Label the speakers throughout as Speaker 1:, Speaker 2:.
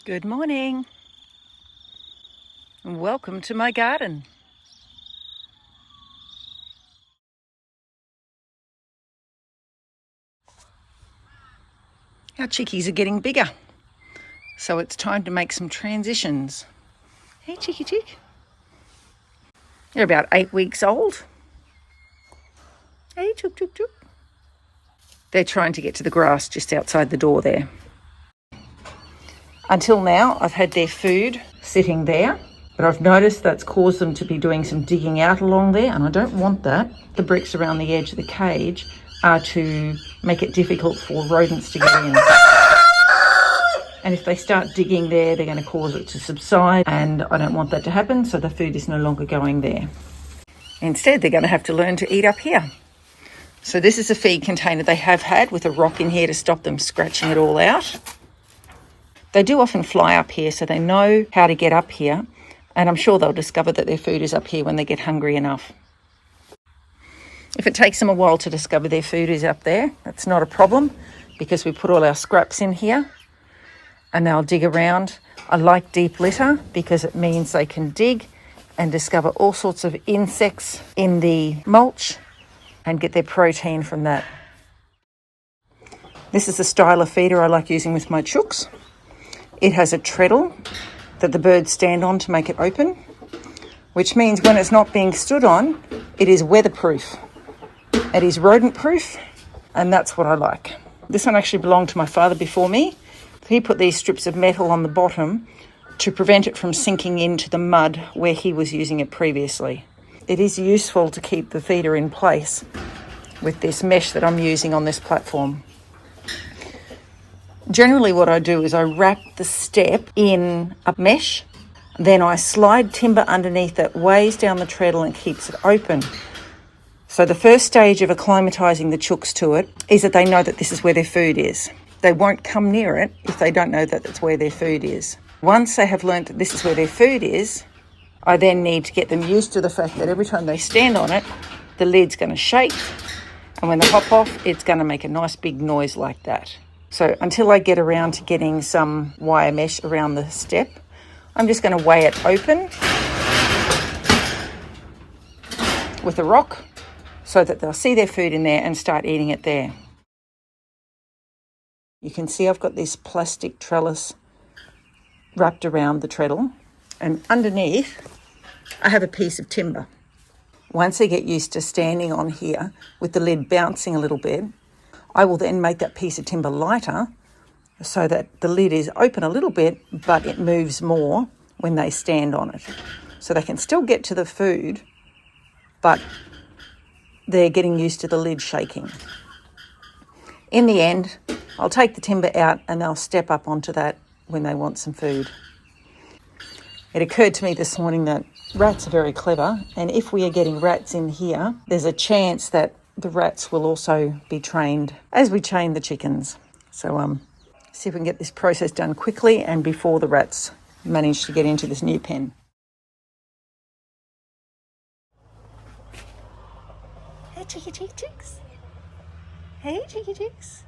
Speaker 1: Good morning and welcome to my garden. Our chickies are getting bigger, so it's time to make some transitions. Hey chickie chick. They're about 8 weeks old. Hey chook chook chook. They're trying to get to the grass just outside the door there. Until now I've had their food sitting there, but I've noticed that's caused them to be doing some digging out along there, and I don't want that. The bricks around the edge of the cage are to make it difficult for rodents to get in. And if they start digging there, they're going to cause it to subside, and I don't want that to happen, so the food is no longer going there. Instead, they're going to have to learn to eat up here. So this is a feed container they have had with a rock in here to stop them scratching it all out. They do often fly up here, so they know how to get up here, and I'm sure they'll discover that their food is up here when they get hungry enough. If it takes them a while to discover their food is up there, that's not a problem, because we put all our scraps in here and they'll dig around. I like deep litter because it means they can dig and discover all sorts of insects in the mulch and get their protein from that. This is the style of feeder I like using with my chooks. It has a treadle that the birds stand on to make it open, which means when it's not being stood on, it is weatherproof. It is rodent proof, and that's what I like. This one actually belonged to my father before me. He put these strips of metal on the bottom to prevent it from sinking into the mud where he was using it previously. It is useful to keep the feeder in place with this mesh that I'm using on this platform. Generally what I do is I wrap the step in a mesh, then I slide timber underneath that weighs down the treadle and keeps it open. So the first stage of acclimatising the chooks to it is that they know that this is where their food is. They won't come near it if they don't know that that's where their food is. Once they have learnt that this is where their food is, I then need to get them used to the fact that every time they stand on it, the lid's going to shake, and when they hop off, it's going to make a nice big noise like that. So until I get around to getting some wire mesh around the step, I'm just going to weigh it open with a rock so that they'll see their food in there and start eating it there. You can see I've got this plastic trellis wrapped around the treadle, and underneath I have a piece of timber. Once they get used to standing on here with the lid bouncing a little bit, I will then make that piece of timber lighter so that the lid is open a little bit, but it moves more when they stand on it. So they can still get to the food, but they're getting used to the lid shaking. In the end, I'll take the timber out and they'll step up onto that when they want some food. It occurred to me this morning that rats are very clever, and if we are getting rats in here, there's a chance that the rats will also be trained as we train the chickens. So see if we can get this process done quickly and before the rats manage to get into this new pen. Hey chickie chicks. Hey chickie chicks.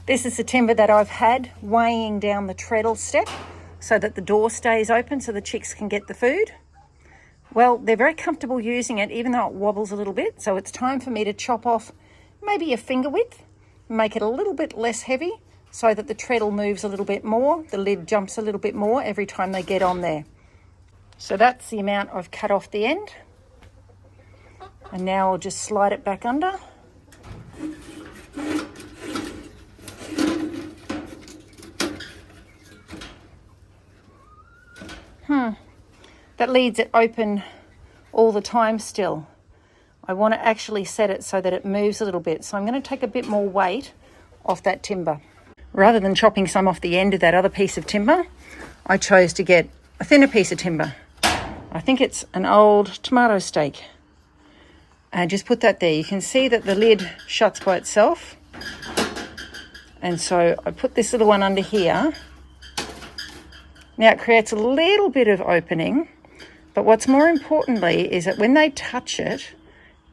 Speaker 1: This is the timber that I've had weighing down the treadle step so that the door stays open so the chicks can get the food. Well, they're very comfortable using it even though it wobbles a little bit, so it's time for me to chop off maybe a finger width, make it a little bit less heavy so that the treadle moves a little bit more, the lid jumps a little bit more every time they get on there. So that's the amount I've cut off the end. And now I'll just slide it back under. That leaves it open all the time still. I want to actually set it so that it moves a little bit. So I'm going to take a bit more weight off that timber. Rather than chopping some off the end of that other piece of timber, I chose to get a thinner piece of timber. I think it's an old tomato stake. And just put that there. You can see that the lid shuts by itself. And so I put this little one under here. Now it creates a little bit of opening, but what's more importantly is that when they touch it,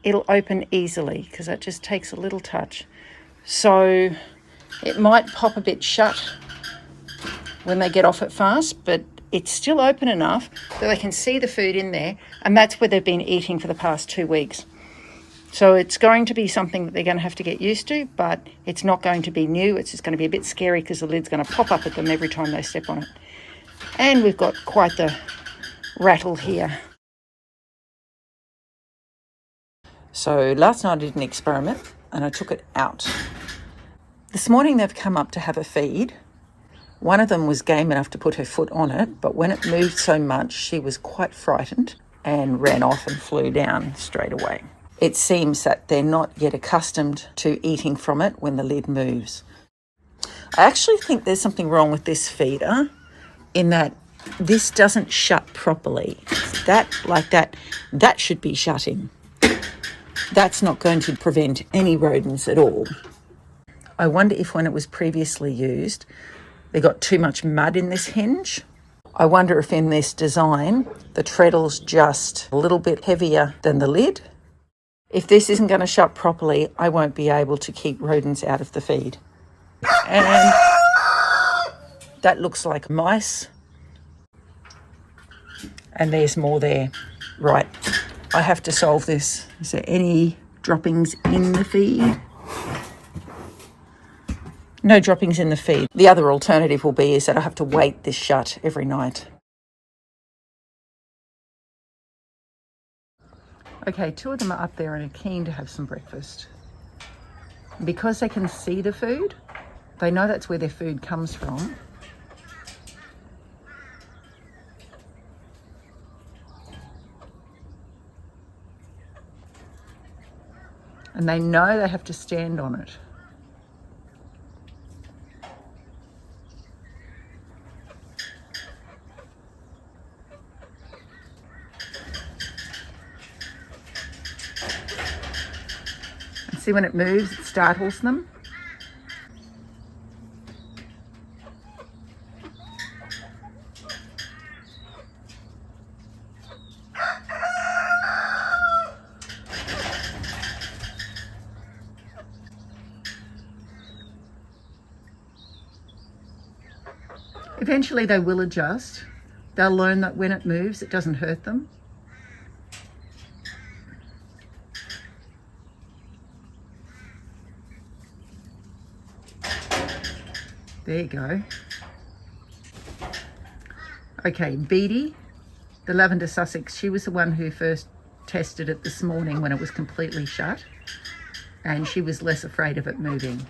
Speaker 1: it'll open easily because that just takes a little touch. So It might pop a bit shut when they get off it fast, but it's still open enough that they can see the food in there, and that's where they've been eating for the past 2 weeks. So it's going to be something that they're going to have to get used to, but it's not going to be new. It's just going to be a bit scary because the lid's going to pop up at them every time they step on it. And we've got quite the rattle here. So last night I did an experiment and I took it out. This morning they've come up to have a feed. One of them was game enough to put her foot on it, but when it moved so much, she was quite frightened and ran off and flew down straight away. It seems that they're not yet accustomed to eating from it when the lid moves. I actually think there's something wrong with this feeder in that this doesn't shut properly. That should be shutting. That's not going to prevent any rodents at all. I wonder if when it was previously used, they got too much mud in this hinge. I wonder if in this design, the treadle's just a little bit heavier than the lid. If this isn't going to shut properly, I won't be able to keep rodents out of the feed. And that looks like mice. And there's more there. Right, I have to solve this. Is there any droppings in the feed? No droppings in the feed. The other alternative will be is that I have to wait this shut every night. Okay, 2 of them are up there and are keen to have some breakfast. Because they can see the food, they know that's where their food comes from. And they know they have to stand on it. See, when it moves, it startles them. Eventually they will adjust. They'll learn that when it moves, it doesn't hurt them. There you go. Okay, Beatty, the lavender Sussex, she was the one who first tested it this morning when it was completely shut, and she was less afraid of it moving.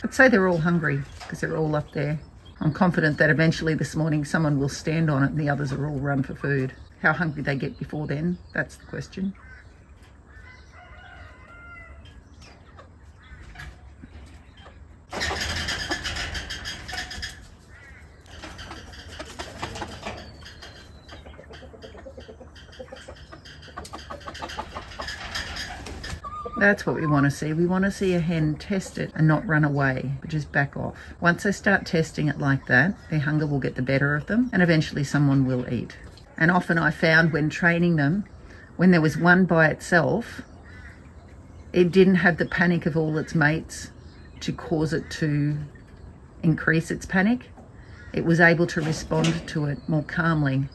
Speaker 1: I'd say they're all hungry because they're all up there. I'm confident that eventually this morning someone will stand on it and the others are all run for food. How hungry they get before then, that's the question. That's what we want to see. We want to see a hen test it and not run away, but just back off. Once they start testing it like that, their hunger will get the better of them and eventually someone will eat. And often I found when training them, when there was one by itself, it didn't have the panic of all its mates to cause it to increase its panic. It was able to respond to it more calmly